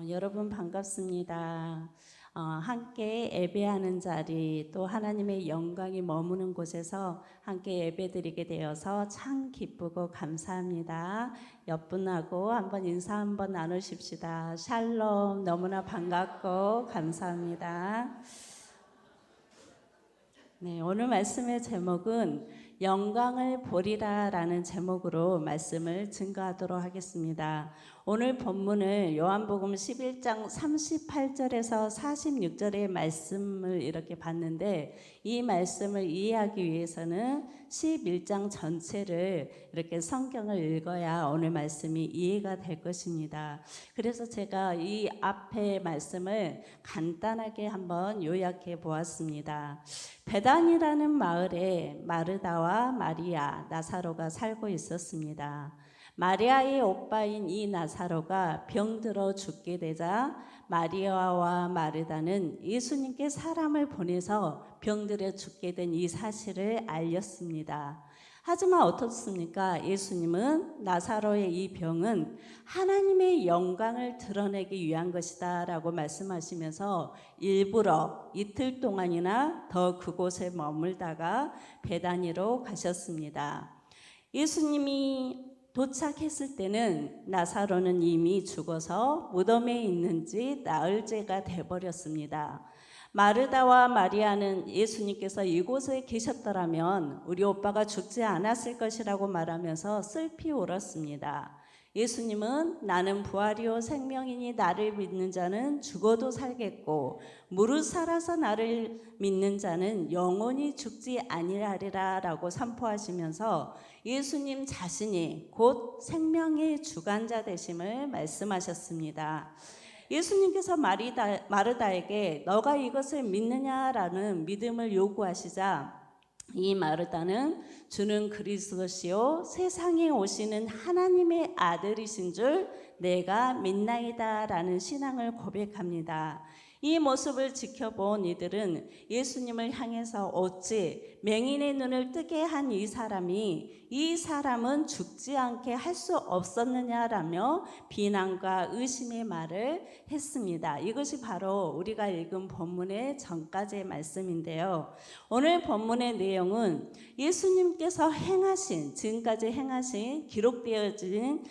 여러분 반갑습니다. 함께 예배하는 자리 또 하나님의 영광이 머무는 곳에서 함께 예배드리게 되어서 참 기쁘고 감사합니다. 옆 분하고 한번 인사 한번 나누십시다. 샬롬, 너무나 반갑고 감사합니다. 네, 오늘 말씀의 제목은 영광을 보리라 라는 제목으로 말씀을 증거하도록 하겠습니다. 오늘 본문을 요한복음 11장 38절에서 46절의 말씀을 이렇게 봤는데, 이 말씀을 이해하기 위해서는 11장 전체를 이렇게 성경을 읽어야 오늘 말씀이 이해가 될 것입니다. 그래서 제가 이 앞에 말씀을 간단하게 한번 요약해 보았습니다. 베단이라는 마을에 마르다와 마리아, 나사로가 살고 있었습니다. 마리아의 오빠인 이 나사로가 병들어 죽게 되자 마리아와 마르다는 예수님께 사람을 보내서 병들어 죽게 된 이 사실을 알렸습니다. 하지만 어떻습니까? 예수님은 나사로의 이 병은 하나님의 영광을 드러내기 위한 것이다 라고 말씀하시면서 일부러 이틀 동안이나 더 그곳에 머물다가 베다니로 가셨습니다. 예수님이 도착했을 때는 나사로는 이미 죽어서 무덤에 있는지 나흘째가 돼버렸습니다. 마르다와 마리아는 예수님께서 이곳에 계셨더라면 우리 오빠가 죽지 않았을 것이라고 말하면서 슬피 울었습니다. 예수님은 나는 부활이요 생명이니 나를 믿는 자는 죽어도 살겠고 무릇 살아서 나를 믿는 자는 영원히 죽지 아니하리라 라고 선포하시면서 예수님 자신이 곧 생명의 주관자 되심을 말씀하셨습니다. 예수님께서 마르다에게 너가 이것을 믿느냐라는 믿음을 요구하시자 이 마르다는 주는 그리스도시요 세상에 오시는 하나님의 아들이신 줄 내가 믿나이다 라는 신앙을 고백합니다. 이 모습을 지켜본 이들은 예수님을 향해서 어찌 맹인의 눈을 뜨게 한 이 사람은 죽지 않게 할 수 없었느냐라며 비난과 의심의 말을 했습니다. 이것이 바로 우리가 읽은 본문의 전까지의 말씀인데요. 오늘 본문의 내용은 예수님께서 지금까지 행하신 기록되어진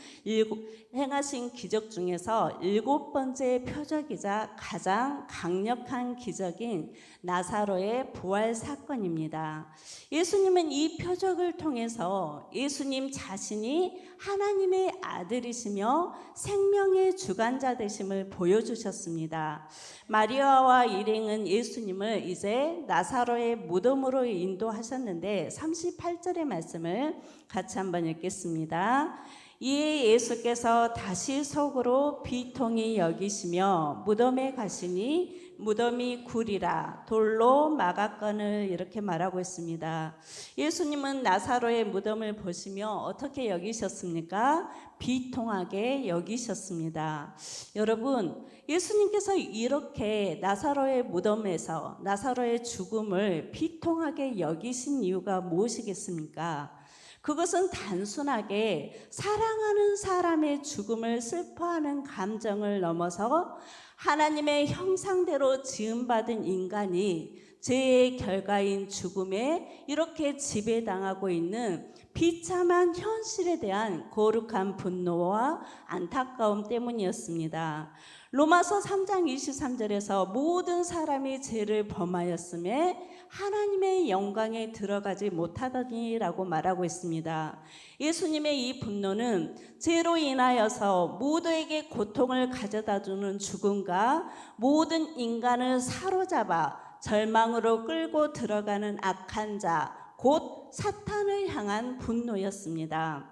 행하신 기적 중에서 7번째 표적이자 가장 강력한 기적인 나사로의 부활 사건입니다. 예수님은 이 표적을 통해서 예수님 자신이 하나님의 아들이시며 생명의 주관자 되심을 보여주셨습니다. 마리아와 일행은 예수님을 이제 나사로의 무덤으로 인도하셨는데 38절의 말씀을 같이 한번 읽겠습니다. 이에 예수께서 다시 속으로 비통히 여기시며 무덤에 가시니 무덤이 굴이라 돌로 막았거늘 이렇게 말하고 있습니다. 예수님은 나사로의 무덤을 보시며 어떻게 여기셨습니까? 비통하게 여기셨습니다. 여러분, 예수님께서 이렇게 나사로의 무덤에서 나사로의 죽음을 비통하게 여기신 이유가 무엇이겠습니까? 그것은 단순하게 사랑하는 사람의 죽음을 슬퍼하는 감정을 넘어서 하나님의 형상대로 지음받은 인간이 죄의 결과인 죽음에 이렇게 지배당하고 있는 비참한 현실에 대한 거룩한 분노와 안타까움 때문이었습니다. 로마서 3장 23절에서 모든 사람이 죄를 범하였음에 하나님의 영광에 들어가지 못하더니라고 말하고 있습니다. 예수님의 이 분노는 죄로 인하여서 모두에게 고통을 가져다주는 죽음과 모든 인간을 사로잡아 절망으로 끌고 들어가는 악한 자, 곧 사탄을 향한 분노였습니다.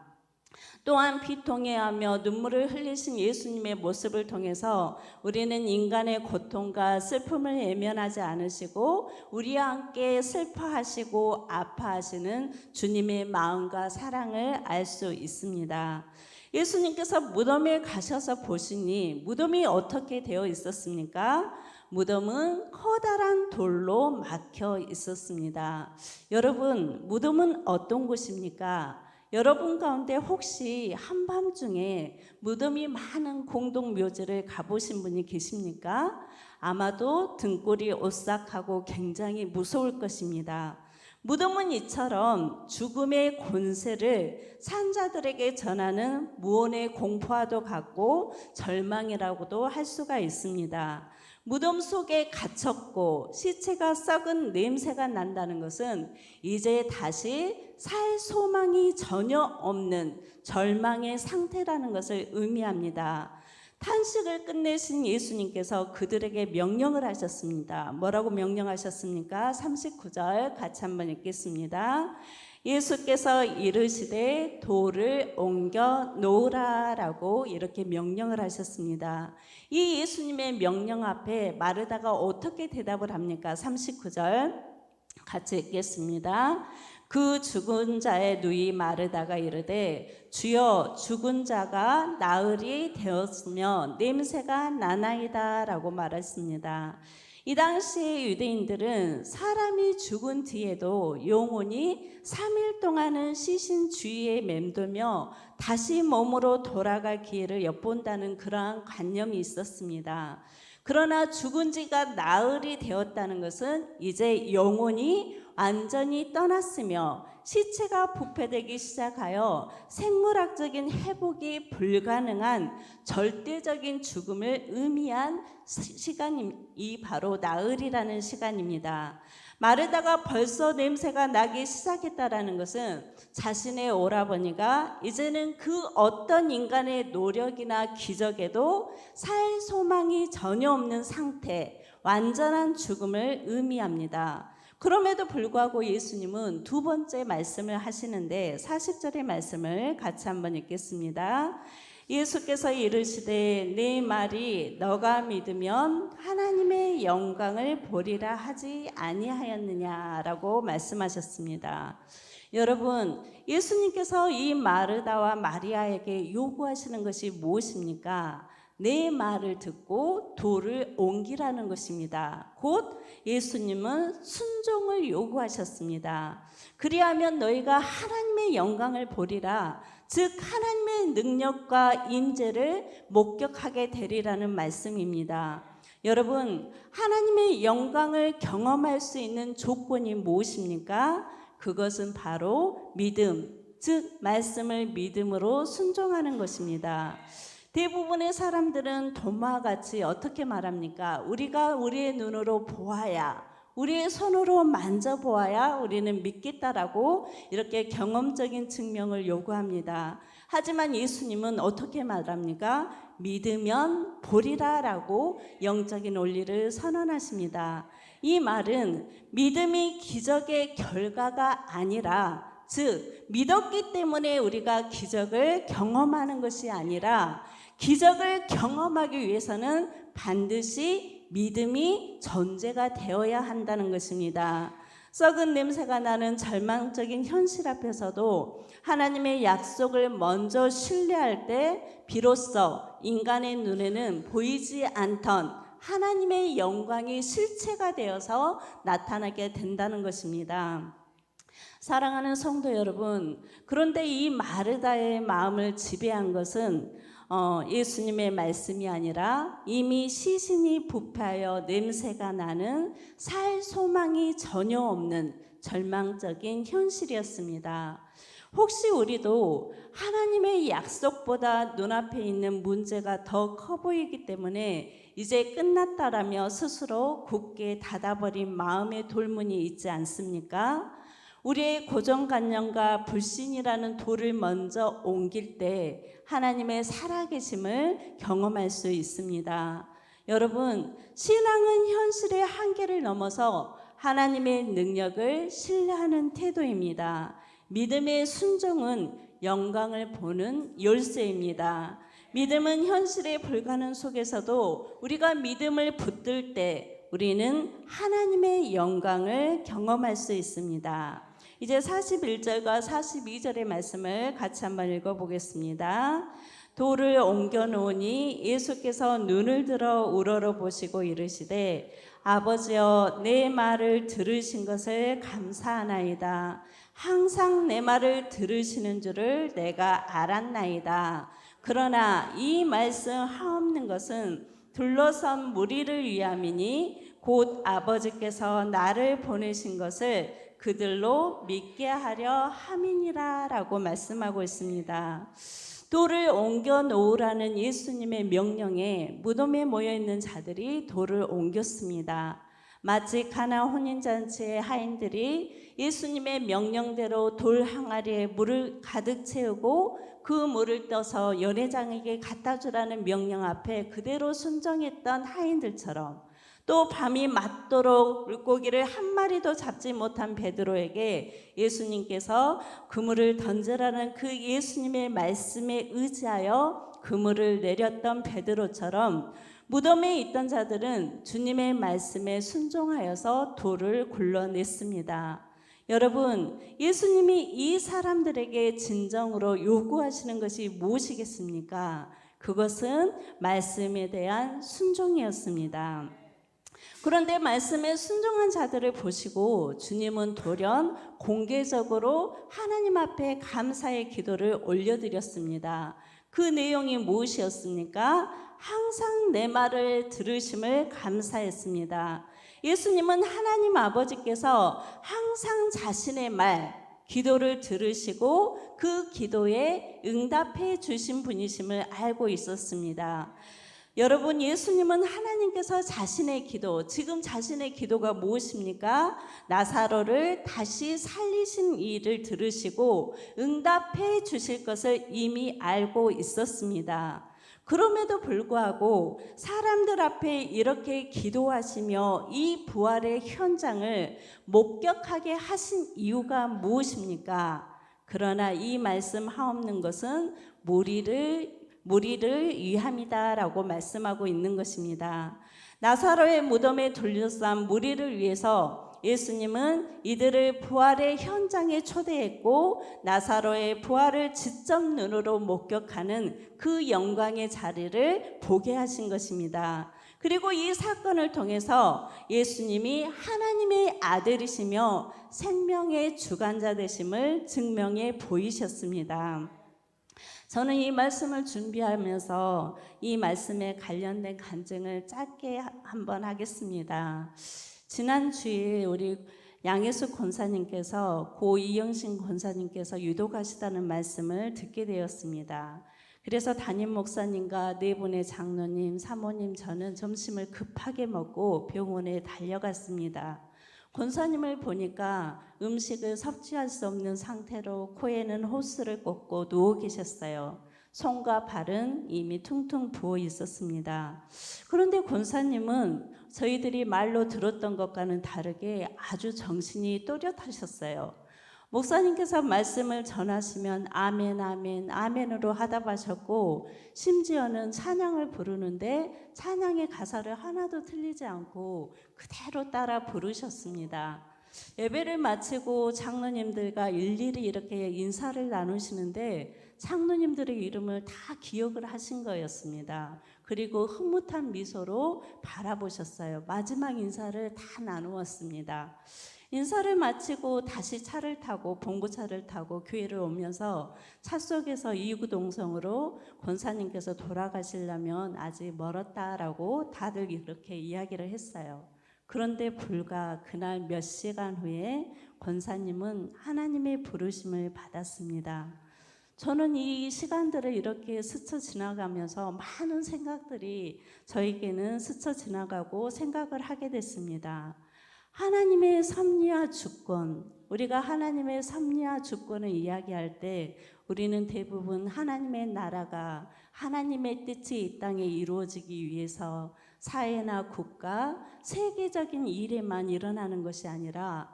또한 비통해하며 눈물을 흘리신 예수님의 모습을 통해서 우리는 인간의 고통과 슬픔을 외면하지 않으시고 우리와 함께 슬퍼하시고 아파하시는 주님의 마음과 사랑을 알 수 있습니다. 예수님께서 무덤에 가셔서 보시니 무덤이 어떻게 되어 있었습니까? 무덤은 커다란 돌로 막혀 있었습니다. 여러분, 무덤은 어떤 곳입니까? 여러분 가운데 혹시 한밤중에 무덤이 많은 공동묘지를 가보신 분이 계십니까? 아마도 등골이 오싹하고 굉장히 무서울 것입니다. 무덤은 이처럼 죽음의 권세를 산자들에게 전하는 무언의 공포와도 같고 절망이라고도 할 수가 있습니다. 무덤 속에 갇혔고 시체가 썩은 냄새가 난다는 것은 이제 다시 살 소망이 전혀 없는 절망의 상태라는 것을 의미합니다. 탄식을 끝내신 예수님께서 그들에게 명령을 하셨습니다. 뭐라고 명령하셨습니까? 39절 같이 한번 읽겠습니다. 예수께서 이르시되 돌을 옮겨 놓으라 라고 이렇게 명령을 하셨습니다. 이 예수님의 명령 앞에 마르다가 어떻게 대답을 합니까? 39절 같이 읽겠습니다. 그 죽은 자의 누이 마르다가 이르되 주여 죽은 자가 나흘이 되었으며 냄새가 나나이다 라고 말했습니다. 이 당시에 유대인들은 사람이 죽은 뒤에도 영혼이 3일 동안은 시신 주위에 맴돌며 다시 몸으로 돌아갈 기회를 엿본다는 그러한 관념이 있었습니다. 그러나 죽은 지가 나흘이 되었다는 것은 이제 영혼이 완전히 떠났으며 시체가 부패되기 시작하여 생물학적인 회복이 불가능한 절대적인 죽음을 의미한 시간이 바로 나흘이라는 시간입니다. 마르다가 벌써 냄새가 나기 시작했다라는 것은 자신의 오라버니가 이제는 그 어떤 인간의 노력이나 기적에도 살 소망이 전혀 없는 상태, 완전한 죽음을 의미합니다. 그럼에도 불구하고 예수님은 두 번째 말씀을 하시는데 40절의 말씀을 같이 한번 읽겠습니다. 예수께서 이르시되 내 말이 너가 믿으면 하나님의 영광을 보리라 하지 아니하였느냐라고 말씀하셨습니다. 여러분, 예수님께서 이 마르다와 마리아에게 요구하시는 것이 무엇입니까? 내 말을 듣고 돌을 옮기라는 것입니다. 곧 예수님은 순종을 요구하셨습니다. 그리하면 너희가 하나님의 영광을 보리라, 즉 하나님의 능력과 임재를 목격하게 되리라는 말씀입니다. 여러분, 하나님의 영광을 경험할 수 있는 조건이 무엇입니까? 그것은 바로 믿음, 즉 말씀을 믿음으로 순종하는 것입니다. 대부분의 사람들은 도마와 같이 어떻게 말합니까? 우리가 우리의 눈으로 보아야, 우리의 손으로 만져보아야 우리는 믿겠다라고 이렇게 경험적인 증명을 요구합니다. 하지만 예수님은 어떻게 말합니까? 믿으면 보리라 라고 영적인 원리를 선언하십니다. 이 말은 믿음이 기적의 결과가 아니라, 즉 믿었기 때문에 우리가 기적을 경험하는 것이 아니라 기적을 경험하기 위해서는 반드시 믿음이 전제가 되어야 한다는 것입니다. 썩은 냄새가 나는 절망적인 현실 앞에서도 하나님의 약속을 먼저 신뢰할 때 비로소 인간의 눈에는 보이지 않던 하나님의 영광이 실체가 되어서 나타나게 된다는 것입니다. 사랑하는 성도 여러분, 그런데 이 마르다의 마음을 지배한 것은 예수님의 말씀이 아니라 이미 시신이 부패하여 냄새가 나는 살 소망이 전혀 없는 절망적인 현실이었습니다. 혹시 우리도 하나님의 약속보다 눈앞에 있는 문제가 더 커 보이기 때문에 이제 끝났다라며 스스로 굳게 닫아버린 마음의 돌문이 있지 않습니까? 우리의 고정관념과 불신이라는 돌을 먼저 옮길 때 하나님의 살아계심을 경험할 수 있습니다. 여러분, 신앙은 현실의 한계를 넘어서 하나님의 능력을 신뢰하는 태도입니다. 믿음의 순종은 영광을 보는 열쇠입니다. 믿음은 현실의 불가능 속에서도 우리가 믿음을 붙들 때 우리는 하나님의 영광을 경험할 수 있습니다. 이제 41절과 42절의 말씀을 같이 한번 읽어보겠습니다. 돌을 옮겨 놓으니 예수께서 눈을 들어 우러러 보시고 이르시되 아버지여 내 말을 들으신 것을 감사하나이다. 항상 내 말을 들으시는 줄을 내가 알았나이다. 그러나 이 말씀 하옵는 것은 둘러선 무리를 위함이니 곧 아버지께서 나를 보내신 것을 그들로 믿게 하려 함이니라 라고 말씀하고 있습니다. 돌을 옮겨 놓으라는 예수님의 명령에 무덤에 모여있는 자들이 돌을 옮겼습니다. 마치 가나 혼인잔치의 하인들이 예수님의 명령대로 돌 항아리에 물을 가득 채우고 그 물을 떠서 연회장에게 갖다 주라는 명령 앞에 그대로 순종했던 하인들처럼, 또 밤이 맞도록 물고기를 한 마리도 잡지 못한 베드로에게 예수님께서 그물을 던져라는 그 예수님의 말씀에 의지하여 그물을 내렸던 베드로처럼 무덤에 있던 자들은 주님의 말씀에 순종하여서 돌을 굴러냈습니다. 여러분, 예수님이 이 사람들에게 진정으로 요구하시는 것이 무엇이겠습니까? 그것은 말씀에 대한 순종이었습니다. 그런데 말씀에 순종한 자들을 보시고 주님은 돌연 공개적으로 하나님 앞에 감사의 기도를 올려드렸습니다. 그 내용이 무엇이었습니까? 항상 내 말을 들으심을 감사했습니다. 예수님은 하나님 아버지께서 항상 자신의 말, 기도를 들으시고 그 기도에 응답해 주신 분이심을 알고 있었습니다. 여러분, 예수님은 하나님께서 자신의 기도, 지금 자신의 기도가 무엇입니까? 나사로를 다시 살리신 일을 들으시고 응답해 주실 것을 이미 알고 있었습니다. 그럼에도 불구하고 사람들 앞에 이렇게 기도하시며 이 부활의 현장을 목격하게 하신 이유가 무엇입니까? 그러나 이 말씀 하옵는 것은 무리를 위함이다라고 말씀하고 있는 것입니다. 나사로의 무덤에 둘러싼 무리를 위해서 예수님은 이들을 부활의 현장에 초대했고 나사로의 부활을 직접 눈으로 목격하는 그 영광의 자리를 보게 하신 것입니다. 그리고 이 사건을 통해서 예수님이 하나님의 아들이시며 생명의 주관자 되심을 증명해 보이셨습니다. 저는 이 말씀을 준비하면서 이 말씀에 관련된 간증을 짧게 한번 하겠습니다. 지난주에 우리 양혜숙 권사님께서 고 이영신 권사님께서 유독하시다는 말씀을 듣게 되었습니다. 그래서 담임 목사님과 네 분의 장로님, 사모님, 저는 점심을 급하게 먹고 병원에 달려갔습니다. 권사님을 보니까 음식을 섭취할 수 없는 상태로 코에는 호스를 꽂고 누워 계셨어요. 손과 발은 이미 퉁퉁 부어 있었습니다. 그런데 권사님은 저희들이 말로 들었던 것과는 다르게 아주 정신이 또렷하셨어요. 목사님께서 말씀을 전하시면 아멘 아멘 아멘으로 하답하셨고, 심지어는 찬양을 부르는데 찬양의 가사를 하나도 틀리지 않고 그대로 따라 부르셨습니다. 예배를 마치고 장로님들과 일일이 이렇게 인사를 나누시는데 장로님들의 이름을 다 기억을 하신 거였습니다. 그리고 흐뭇한 미소로 바라보셨어요. 마지막 인사를 다 나누었습니다. 인사를 마치고 다시 차를 타고 봉고차를 타고 교회를 오면서 차 속에서 이구동성으로 권사님께서 돌아가시려면 아직 멀었다라고 다들 이렇게 이야기를 했어요. 그런데 불과 그날 몇 시간 후에 권사님은 하나님의 부르심을 받았습니다. 저는 이 시간들을 이렇게 스쳐 지나가면서 많은 생각들이 저에게는 스쳐 지나가고 생각을 하게 됐습니다. 하나님의 섭리와 주권, 우리가 하나님의 섭리와 주권을 이야기할 때 우리는 대부분 하나님의 나라가, 하나님의 뜻이 이 땅에 이루어지기 위해서 사회나 국가, 세계적인 일에만 일어나는 것이 아니라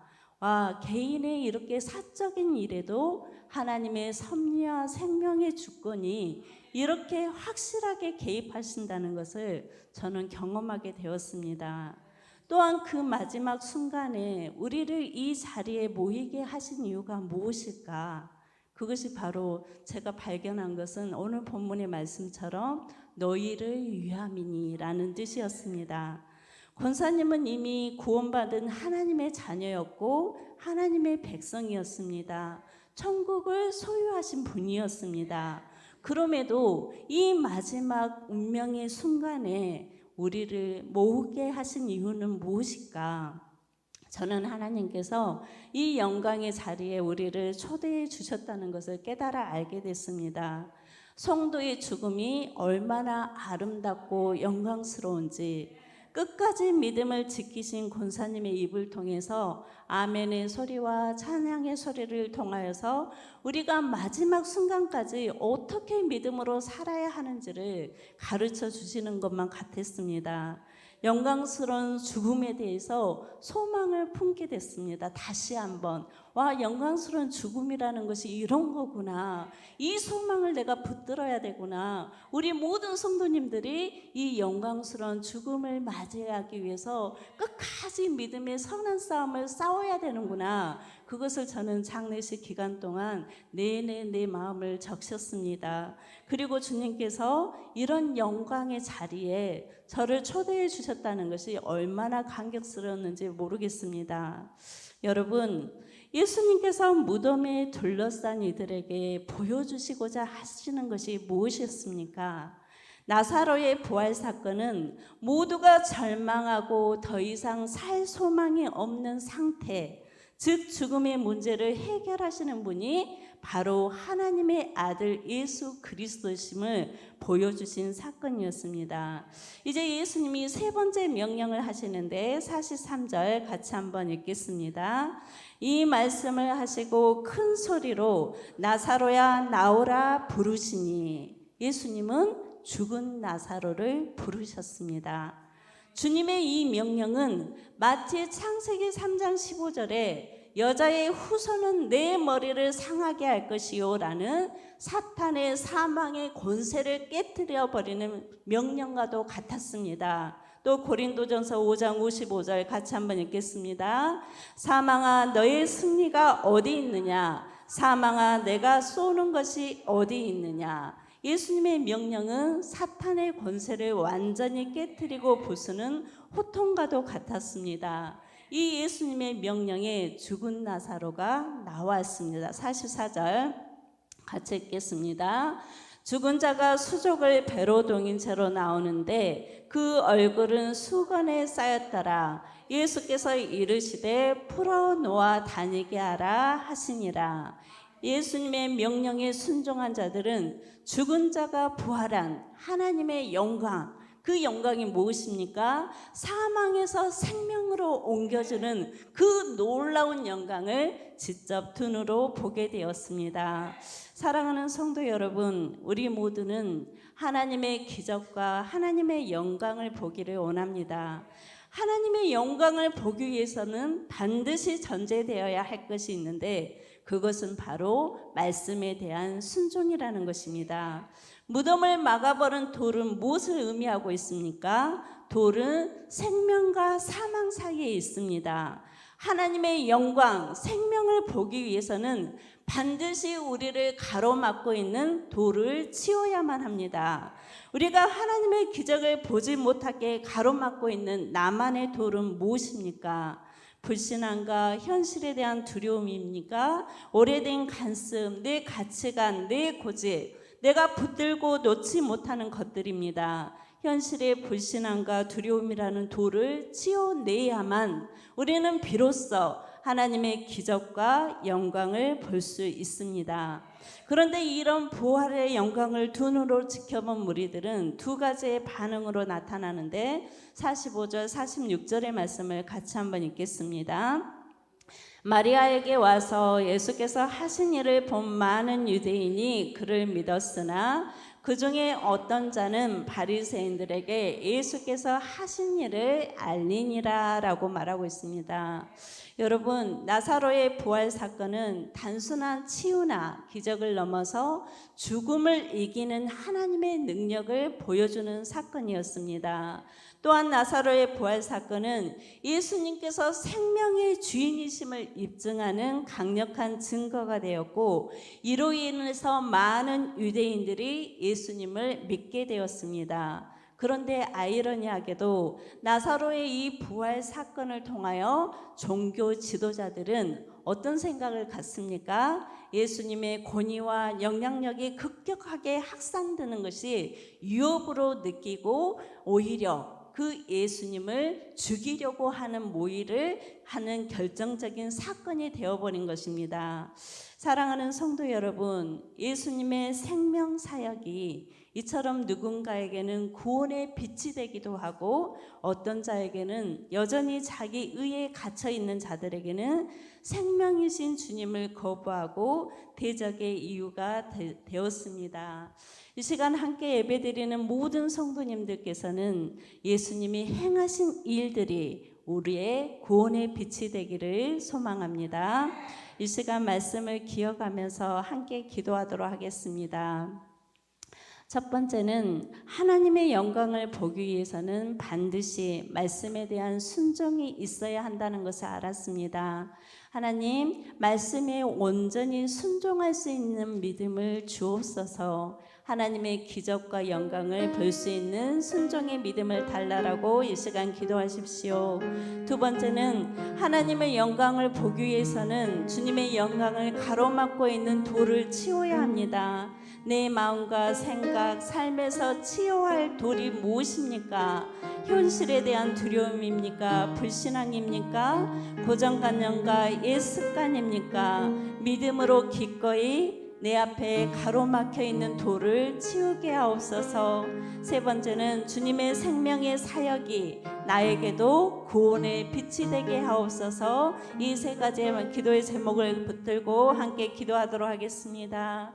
개인의 이렇게 사적인 일에도 하나님의 섭리와 생명의 주권이 이렇게 확실하게 개입하신다는 것을 저는 경험하게 되었습니다. 또한 그 마지막 순간에 우리를 이 자리에 모이게 하신 이유가 무엇일까? 그것이 바로 제가 발견한 것은 오늘 본문의 말씀처럼 너희를 위함이니 라는 뜻이었습니다. 권사님은 이미 구원받은 하나님의 자녀였고 하나님의 백성이었습니다. 천국을 소유하신 분이었습니다. 그럼에도 이 마지막 운명의 순간에 우리를 모으게 하신 이유는 무엇일까? 저는 하나님께서 이 영광의 자리에 우리를 초대해 주셨다는 것을 깨달아 알게 됐습니다. 성도의 죽음이 얼마나 아름답고 영광스러운지 끝까지 믿음을 지키신 권사님의 입을 통해서 아멘의 소리와 찬양의 소리를 통하여서 우리가 마지막 순간까지 어떻게 믿음으로 살아야 하는지를 가르쳐 주시는 것만 같았습니다. 영광스러운 죽음에 대해서 소망을 품게 됐습니다. 다시 한번 영광스러운 죽음이라는 것이 이런 거구나. 이 소망을 내가 붙들어야 되구나. 우리 모든 성도님들이 이 영광스러운 죽음을 맞이하기 위해서 끝까지 믿음의 선한 싸움을 싸워야 되는구나. 그것을 저는 장례식 기간 동안 내내 내 마음을 적셨습니다. 그리고 주님께서 이런 영광의 자리에 저를 초대해 주셨다는 것이 얼마나 감격스러웠는지 모르겠습니다. 여러분, 예수님께서 무덤에 둘러싼 이들에게 보여주시고자 하시는 것이 무엇이었습니까? 나사로의 부활 사건은 모두가 절망하고 더 이상 살 소망이 없는 상태, 즉 죽음의 문제를 해결하시는 분이 바로 하나님의 아들 예수 그리스도심을 보여주신 사건이었습니다. 이제 예수님이 세 번째 명령을 하시는데 43절 같이 한번 읽겠습니다. 이 말씀을 하시고 큰 소리로 나사로야 나오라 부르시니, 예수님은 죽은 나사로를 부르셨습니다. 주님의 이 명령은 마치 창세기 3장 15절에 여자의 후손은 내 머리를 상하게 할 것이요 라는 사탄의 사망의 권세를 깨뜨려 버리는 명령과도 같았습니다. 또 고린도전서 5장 55절 같이 한번 읽겠습니다. 사망아 너의 승리가 어디 있느냐? 사망아 내가 쏘는 것이 어디 있느냐? 예수님의 명령은 사탄의 권세를 완전히 깨뜨리고 부수는 호통과도 같았습니다. 이 예수님의 명령에 죽은 나사로가 나왔습니다. 44절 같이 읽겠습니다. 죽은 자가 수족을 배로 동인 채로 나오는데 그 얼굴은 수건에 쌓였더라. 예수께서 이르시되 풀어놓아 다니게 하라 하시니라. 예수님의 명령에 순종한 자들은 죽은 자가 부활한 하나님의 영광, 그 영광이 무엇입니까? 사망에서 생명으로 옮겨주는 그 놀라운 영광을 직접 눈으로 보게 되었습니다. 사랑하는 성도 여러분, 우리 모두는 하나님의 기적과 하나님의 영광을 보기를 원합니다. 하나님의 영광을 보기 위해서는 반드시 전제되어야 할 것이 있는데 그것은 바로 말씀에 대한 순종이라는 것입니다. 무덤을 막아버린 돌은 무엇을 의미하고 있습니까? 돌은 생명과 사망 사이에 있습니다. 하나님의 영광, 생명을 보기 위해서는 반드시 우리를 가로막고 있는 돌을 치워야만 합니다. 우리가 하나님의 기적을 보지 못하게 가로막고 있는 나만의 돌은 무엇입니까? 불신앙과 현실에 대한 두려움입니까? 오래된 간습, 내 가치관, 내 고집, 내가 붙들고 놓지 못하는 것들입니다. 현실의 불신앙과 두려움이라는 돌을 치워내야만 우리는 비로소 하나님의 기적과 영광을 볼 수 있습니다. 그런데 이런 부활의 영광을 두 눈으로 지켜본 무리들은 두 가지의 반응으로 나타나는데 45절, 46절의 말씀을 같이 한번 읽겠습니다. 마리아에게 와서 예수께서 하신 일을 본 많은 유대인이 그를 믿었으나 그 중에 어떤 자는 바리새인들에게 예수께서 하신 일을 알리니라 라고 말하고 있습니다. 여러분, 나사로의 부활 사건은 단순한 치유나 기적을 넘어서 죽음을 이기는 하나님의 능력을 보여주는 사건이었습니다. 또한 나사로의 부활 사건은 예수님께서 생명의 주인이심을 입증하는 강력한 증거가 되었고 이로 인해서 많은 유대인들이 예수님을 믿게 되었습니다. 그런데 아이러니하게도 나사로의 이 부활 사건을 통하여 종교 지도자들은 어떤 생각을 갖습니까? 예수님의 권위와 영향력이 급격하게 확산되는 것이 위협으로 느끼고 오히려 그 예수님을 죽이려고 하는 모의를 하는 결정적인 사건이 되어버린 것입니다. 사랑하는 성도 여러분, 예수님의 생명 사역이 이처럼 누군가에게는 구원의 빛이 되기도 하고 어떤 자에게는 여전히 자기 의에 갇혀 있는 자들에게는 생명이신 주님을 거부하고 대적의 이유가 되었습니다. 이 시간 함께 예배드리는 모든 성도님들께서는 예수님이 행하신 일들이 우리의 구원의 빛이 되기를 소망합니다. 이 시간 말씀을 기억하면서 함께 기도하도록 하겠습니다. 첫 번째는 하나님의 영광을 보기 위해서는 반드시 말씀에 대한 순종이 있어야 한다는 것을 알았습니다. 하나님, 말씀에 온전히 순종할 수 있는 믿음을 주옵소서. 하나님의 기적과 영광을 볼 수 있는 순종의 믿음을 달라라고 이 시간 기도하십시오. 두 번째는 하나님의 영광을 보기 위해서는 주님의 영광을 가로막고 있는 돌을 치워야 합니다. 내 마음과 생각, 삶에서 치유할 돌이 무엇입니까? 현실에 대한 두려움입니까? 불신앙입니까? 고정관념과 옛습관입니까? 믿음으로 기꺼이 내 앞에 가로막혀 있는 돌을 치우게 하옵소서. 세 번째는 주님의 생명의 사역이 나에게도 구원의 빛이 되게 하옵소서. 이 세 가지의 기도의 제목을 붙들고 함께 기도하도록 하겠습니다.